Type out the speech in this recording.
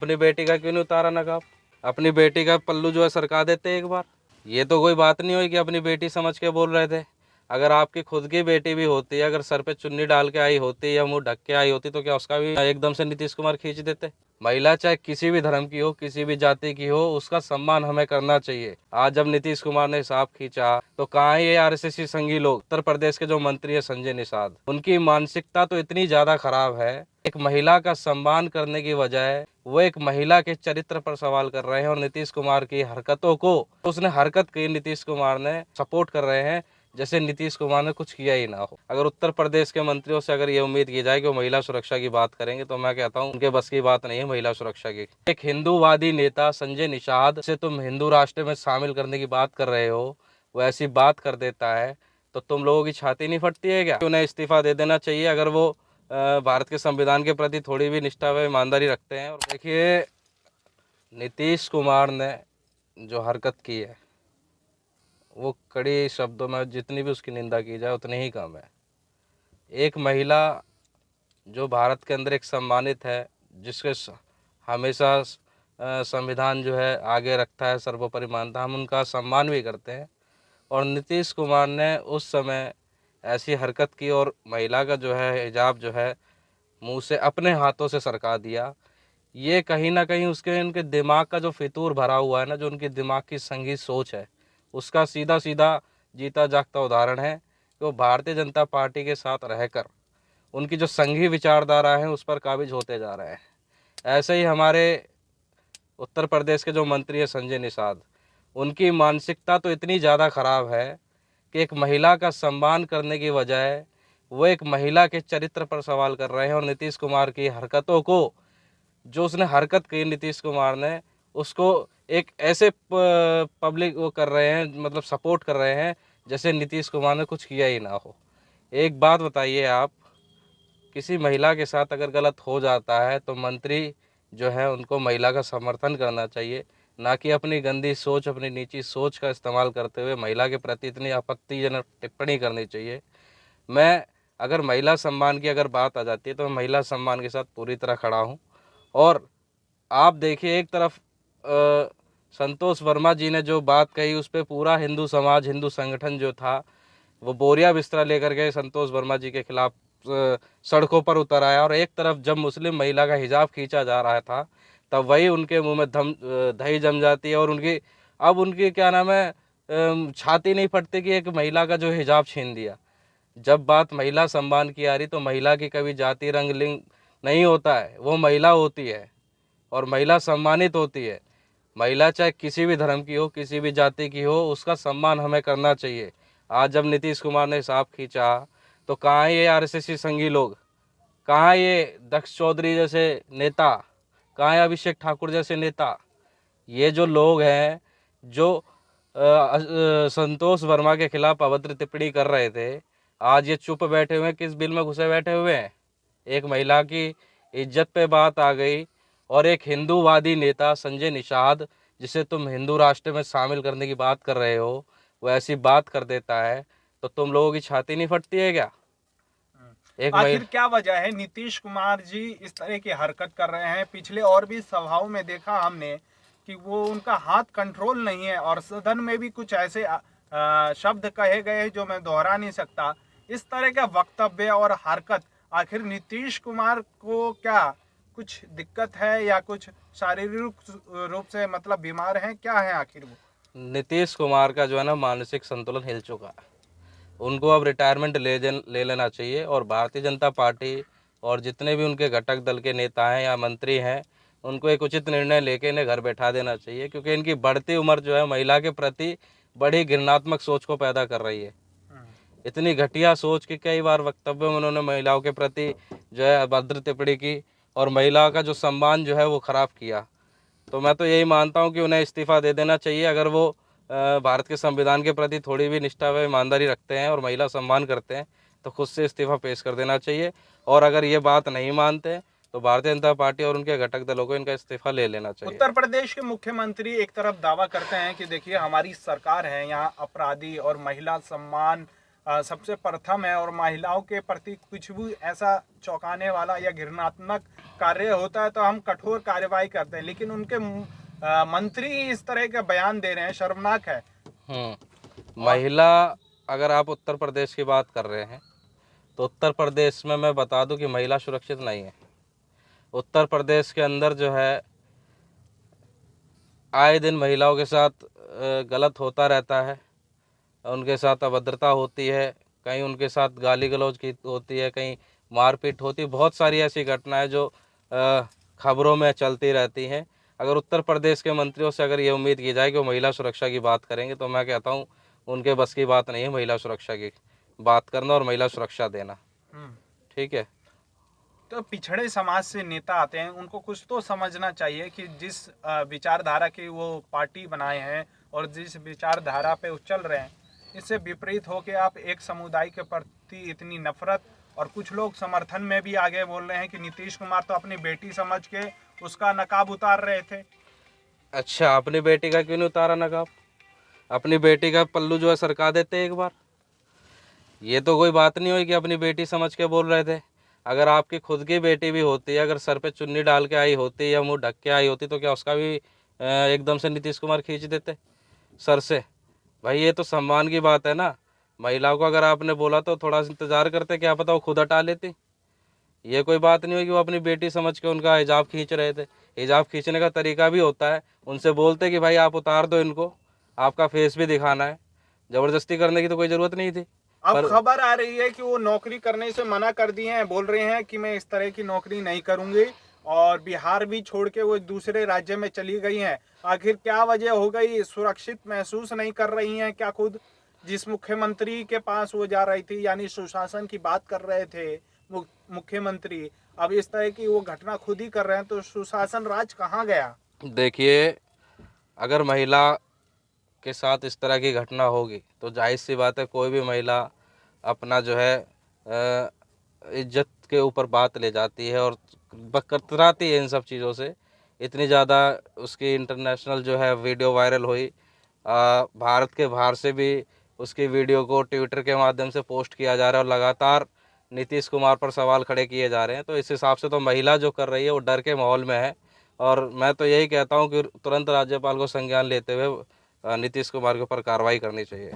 अपनी बेटी का क्यों नहीं उतारा नकाब? अपनी बेटी का पल्लू जो है सरका देते एक बार। ये तो कोई बात नहीं हुई कि अपनी बेटी समझ के बोल रहे थे। अगर आपकी खुद की बेटी भी होती है, अगर सर पे चुन्नी डाल के आई होती या मुंह ढक के आई होती, तो क्या उसका भी एकदम से नीतीश कुमार खींच देते? महिला चाहे किसी भी धर्म की हो, किसी भी जाति की हो, उसका सम्मान हमें करना चाहिए। आज जब नीतीश कुमार ने हिसाब खींचा तो कहाँ ये आरएसएस संघी लोग, उत्तर प्रदेश के जो मंत्री है संजय निषाद, उनकी मानसिकता तो इतनी ज्यादा खराब है। एक महिला का सम्मान करने की बजाय वो एक महिला के चरित्र पर सवाल कर रहे हैं, और नीतीश कुमार की हरकतों को, उसने हरकत की, नीतीश कुमार ने सपोर्ट कर रहे हैं जैसे नीतीश कुमार ने कुछ किया ही ना हो। अगर उत्तर प्रदेश के मंत्रियों से अगर ये उम्मीद की जाए कि वो महिला सुरक्षा की बात करेंगे, तो मैं कहता हूँ उनके बस की बात नहीं है महिला सुरक्षा की। एक हिंदूवादी नेता संजय निषाद से तुम हिंदू राष्ट्र में शामिल करने की बात कर रहे हो, वो ऐसी बात कर देता है तो तुम लोगों की छाती नहीं फटती है क्या? उन्हें इस्तीफा दे देना चाहिए अगर वो भारत के संविधान के प्रति थोड़ी भी निष्ठा व ईमानदारी रखते हैं। और देखिए, नीतीश कुमार ने जो हरकत की है वो कड़ी शब्दों में जितनी भी उसकी निंदा की जाए उतनी ही कम है। एक महिला जो भारत के अंदर एक सम्मानित है, जिसके हमेशा संविधान जो है आगे रखता है, सर्वोपरि मानता है, हम उनका सम्मान भी करते हैं। और नीतीश कुमार ने उस समय ऐसी हरकत की और महिला का जो है हिजाब जो है मुंह से अपने हाथों से सरका दिया। ये कहीं ना कहीं उसके उनके दिमाग का जो फितूर भरा हुआ है ना, जो उनके दिमाग की संगीत सोच है, उसका सीधा सीधा जीता जागता उदाहरण है कि वो भारतीय जनता पार्टी के साथ रहकर उनकी जो संघी विचारधारा है उस पर काबिज होते जा रहे हैं। ऐसे ही हमारे उत्तर प्रदेश के जो मंत्री हैं संजय निषाद, उनकी मानसिकता तो इतनी ज़्यादा ख़राब है कि एक महिला का सम्मान करने की बजाय वो एक महिला के चरित्र पर सवाल कर रहे हैं। और नीतीश कुमार की हरकतों को, जो उसने हरकत की नीतीश कुमार ने, उसको एक ऐसे पब्लिक वो कर रहे हैं, मतलब सपोर्ट कर रहे हैं जैसे नीतीश कुमार ने कुछ किया ही ना हो। एक बात बताइए आप, किसी महिला के साथ अगर गलत हो जाता है तो मंत्री जो है उनको महिला का समर्थन करना चाहिए, ना कि अपनी गंदी सोच, अपनी नीची सोच का इस्तेमाल करते हुए महिला के प्रति इतनी आपत्तिजनक टिप्पणी करनी चाहिए। मैं, अगर महिला सम्मान की अगर बात आ जाती है तो मैं महिला सम्मान के साथ पूरी तरह खड़ा हूँ। और आप देखिए, एक तरफ संतोष वर्मा जी ने जो बात कही उस पर पूरा हिंदू समाज, हिंदू संगठन जो था वो बोरिया बिस्तरा लेकर के संतोष वर्मा जी के खिलाफ सड़कों पर उतर आया। और एक तरफ जब मुस्लिम महिला का हिजाब खींचा जा रहा था, तब वही उनके मुंह में दही जम जाती है। और उनकी, अब उनकी क्या नाम है, छाती नहीं फटती कि एक महिला का जो हिजाब छीन दिया। जब बात महिला सम्मान की आ रही तो महिला की कभी जाति, रंग, लिंग नहीं होता है, वो महिला होती है और महिला सम्मानित होती है। महिला चाहे किसी भी धर्म की हो, किसी भी जाति की हो, उसका सम्मान हमें करना चाहिए। आज जब नीतीश कुमार ने हिसाब खींचा तो कहाँ ये आरएसएस संघी लोग, कहाँ ये दक्ष चौधरी जैसे नेता, कहाँ है अभिषेक ठाकुर जैसे नेता? ये जो लोग हैं जो संतोष वर्मा के खिलाफ अभद्र टिप्पणी कर रहे थे, आज ये चुप बैठे हुए हैं, किस बिल में घुसे बैठे हुए हैं? एक महिला की इज्जत पे बात आ गई और एक हिंदूवादी नेता संजय निषाद, जिसे तुम हिंदू राष्ट्र में शामिल करने की बात कर रहे हो, वो ऐसी बात कर देता है तो तुम लोगों की छाती नहीं फटती है क्या? एक आखिर महिला, क्या वजह है नीतीश कुमार जी इस तरह की हरकत कर रहे हैं? पिछले और भी सभाओं में देखा हमने कि वो, उनका हाथ कंट्रोल नहीं है, और सदन में भी कुछ ऐसे शब्द कहे गए जो मैं दोहरा नहीं सकता। इस तरह का वक्तव्य और हरकत, आखिर नीतीश कुमार को क्या कुछ दिक्कत है या कुछ शारीरिक रूप से मतलब बीमार हैं, क्या है आखिर वो? नीतीश कुमार का जो है ना मानसिक संतुलन हिल चुका है। उनको अब रिटायरमेंट ले लेना चाहिए। और भारतीय जनता पार्टी और जितने भी उनके घटक दल के नेता हैं या मंत्री हैं, उनको एक उचित निर्णय लेके इन्हें घर बैठा देना चाहिए, क्योंकि इनकी बढ़ती उम्र जो है महिला के प्रति बड़ी घृणात्मक सोच को पैदा कर रही है। इतनी घटिया सोच कि कई बार वक्तव्य में उन्होंने महिलाओं के प्रति जो है अभद्र टिप्पणी की और महिलाओं का जो सम्मान जो है वो ख़राब किया। तो मैं तो यही मानता हूँ कि उन्हें इस्तीफ़ा दे देना चाहिए। अगर वो भारत के संविधान के प्रति थोड़ी भी निष्ठा व ईमानदारी रखते हैं और महिला सम्मान करते हैं, तो खुद से इस्तीफ़ा पेश कर देना चाहिए। और अगर ये बात नहीं मानते तो भारतीय जनता पार्टी और उनके घटक दलों को इनका इस्तीफ़ा ले लेना चाहिए। उत्तर प्रदेश के मुख्यमंत्री एक तरफ दावा करते हैं कि देखिए हमारी सरकार है, यहाँ अपराधी और महिला सम्मान सबसे प्रथम है और महिलाओं के प्रति कुछ भी ऐसा चौंकाने वाला या घृणात्मक कार्य होता है तो हम कठोर कार्रवाई करते हैं, लेकिन उनके मंत्री ही इस तरह के बयान दे रहे हैं, शर्मनाक है। महिला, अगर आप उत्तर प्रदेश की बात कर रहे हैं तो उत्तर प्रदेश में मैं बता दूं कि महिला सुरक्षित नहीं है। उत्तर प्रदेश के अंदर जो है आए दिन महिलाओं के साथ गलत होता रहता है, उनके साथ अभद्रता होती है, कहीं उनके साथ गाली गलौज की होती है, कहीं मारपीट होती है। बहुत सारी ऐसी घटनाएं जो खबरों में चलती रहती हैं। अगर उत्तर प्रदेश के मंत्रियों से अगर ये उम्मीद की जाए कि वो महिला सुरक्षा की बात करेंगे तो मैं कहता हूँ उनके बस की बात नहीं है महिला सुरक्षा की बात करना और महिला सुरक्षा देना। ठीक है। तो पिछड़े समाज से नेता आते हैं, उनको कुछ तो समझना चाहिए कि जिस विचारधारा की वो पार्टी बनाए हैं और जिस विचारधारा पे वो चल रहे हैं, इससे विपरीत हो के आप एक समुदाय के प्रति इतनी नफरत, और कुछ लोग समर्थन में भी आगे बोल रहे हैं कि नीतीश कुमार तो अपनी बेटी समझ के उसका नकाब उतार रहे थे। अच्छा, अपनी बेटी का क्यों नहीं उतारा नकाब? अपनी बेटी का पल्लू जो है सरका देते एक बार। ये तो कोई बात नहीं हुई कि अपनी बेटी समझ के बोल रहे थे। अगर आपकी खुद की बेटी भी होती है, अगर सर पे चुन्नी डाल के आई होती या मुंह ढक के आई होती तो क्या उसका भी एकदम से नीतीश कुमार खींच देते सर से? भाई ये तो सम्मान की बात है ना। महिलाओं को अगर आपने बोला तो थोड़ा इंतजार करते, क्या पता वो खुद हटा लेती। ये कोई बात नहीं हुई कि वो अपनी बेटी समझ के उनका हिजाब खींच रहे थे। हिजाब खींचने का तरीका भी होता है, उनसे बोलते कि भाई आप उतार दो इनको, आपका फेस भी दिखाना है। ज़बरदस्ती करने की तो कोई ज़रूरत नहीं थी। अब पर खबर आ रही है कि वो नौकरी करने से मना कर दिए हैं, बोल रहे हैं कि मैं इस तरह की नौकरी नहीं करूंगी, और बिहार भी छोड़ के वो दूसरे राज्य में चली गई हैं। आखिर क्या वजह हो गई? सुरक्षित महसूस नहीं कर रही हैं क्या खुद? जिस मुख्यमंत्री के पास वो जा रही थी, यानी सुशासन की बात कर रहे थे मुख्यमंत्री, अब इस तरह की वो घटना खुद ही कर रहे हैं, तो सुशासन राज कहाँ गया? देखिए, अगर महिला के साथ इस तरह की घटना होगी तो जाहिर सी बात है कोई भी महिला अपना जो है इज्जत के ऊपर बात ले जाती है और कतराती है इन सब चीज़ों से। इतनी ज़्यादा उसकी इंटरनेशनल जो है वीडियो वायरल हुई, भारत के बाहर से भी उसकी वीडियो को ट्विटर के माध्यम से पोस्ट किया जा रहा है और लगातार नीतीश कुमार पर सवाल खड़े किए जा रहे हैं। तो इस हिसाब से तो महिला जो कर रही है वो डर के माहौल में है। और मैं तो यही कहता हूँ कि तुरंत राज्यपाल को संज्ञान लेते हुए नीतीश कुमार के ऊपर कार्रवाई करनी चाहिए।